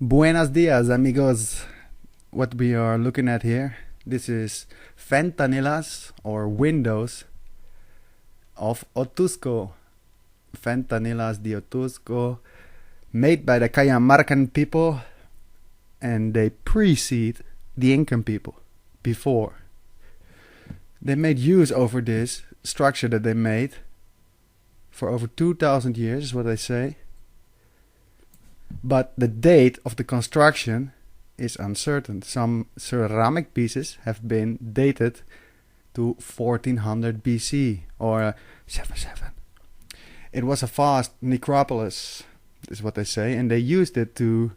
Buenos dias, amigos. What we are looking at here, this is Ventanillas or windows of Otuzco. Ventanillas de Otuzco, made by the Cajamarcan people, and they precede the Incan people before. They made use over this structure that they made for over 2,000 years, is what they say. But the date of the construction is uncertain. Some ceramic pieces have been dated to 1400 BC or 77. It was a vast necropolis, is what they say, and they used it to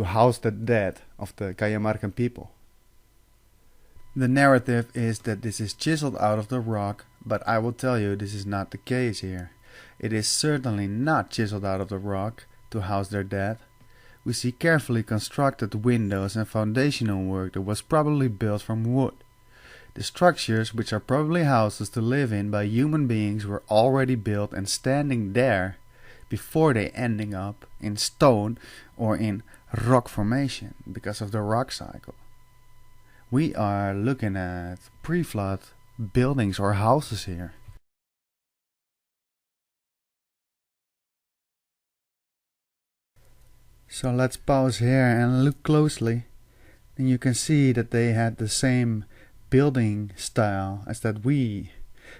house the dead of the Cajamarcan people. The narrative is that this is chiseled out of the rock, but I will tell you this is not the case here. It is certainly not chiseled out of the rock to house their dead. We see carefully constructed windows and foundational work that was probably built from wood. The structures, which are probably houses to live in by human beings, were already built and standing there before they ending up in stone or in rock formation because of the rock cycle. We are looking at pre-flood buildings or houses here. So let's pause here and look closely, and you can see that they had the same building style as that we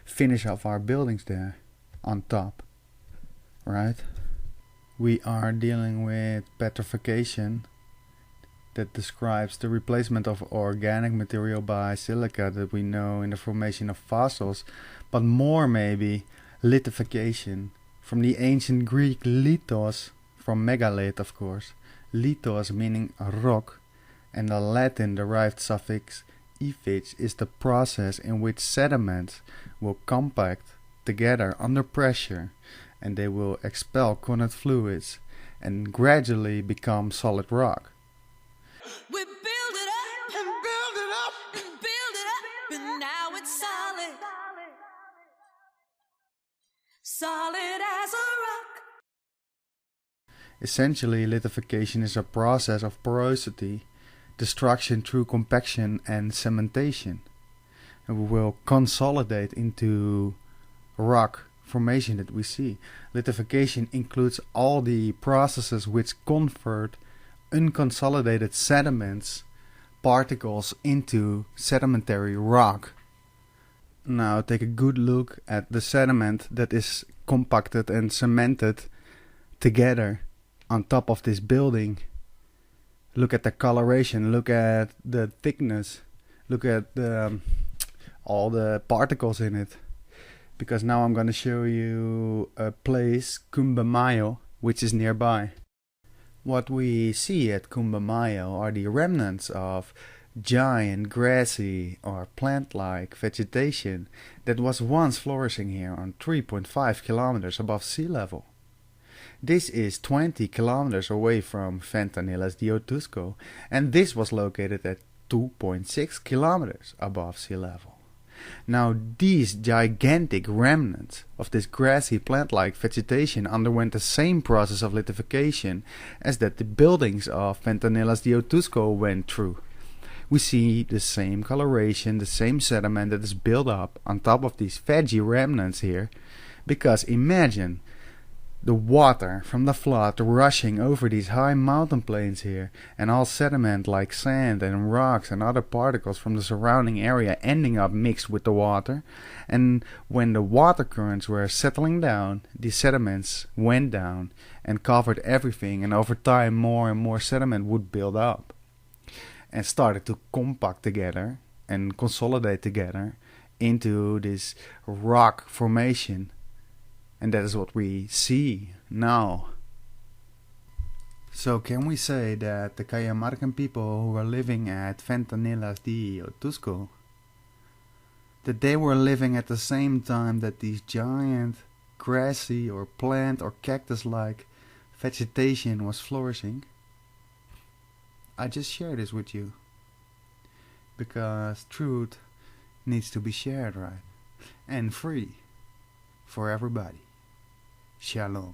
finish off our buildings there on top, right? We are dealing with petrification that describes the replacement of organic material by silica that we know in the formation of fossils, but more maybe lithification from the ancient Greek lithos, from megalith of course, lithos meaning a rock, and the Latin derived suffix "ifich" is the process in which sediments will compact together under pressure, and they will expel connect fluids and gradually become solid rock. We build it up and build it up and build it up, and now it's solid, solid as a rock. Essentially, lithification is a process of porosity, destruction through compaction and cementation. And we will consolidate into rock formation that we see. Lithification includes all the processes which convert unconsolidated sediments, particles into sedimentary rock. Now take a good look at the sediment that is compacted and cemented together on top of this building. Look at the coloration, look at the thickness, look at all the particles in it. Because now I'm going to show you a place, Cumbemayo, which is nearby. What we see at Cumbemayo are the remnants of giant grassy or plant-like vegetation that was once flourishing here on 3.5 kilometers above sea level. This is 20 kilometers away from Ventanillas de Otuzco, and this was located at 2.6 kilometers above sea level. Now these gigantic remnants of this grassy plant-like vegetation underwent the same process of lithification as that the buildings of Ventanillas de Otuzco went through. We see the same coloration, the same sediment that is built up on top of these veggie remnants here, because imagine the water from the flood rushing over these high mountain plains here, and all sediment like sand and rocks and other particles from the surrounding area ending up mixed with the water. And when the water currents were settling down, the sediments went down and covered everything, and over time more and more sediment would build up and started to compact together and consolidate together into this rock formation. And that is what we see now. So can we say that the Cajamarcan people who were living at Ventanillas de Otuzco, that they were living at the same time that these giant grassy or plant or cactus-like vegetation was flourishing? I just share this with you because truth needs to be shared, right? And free for everybody. Shalom.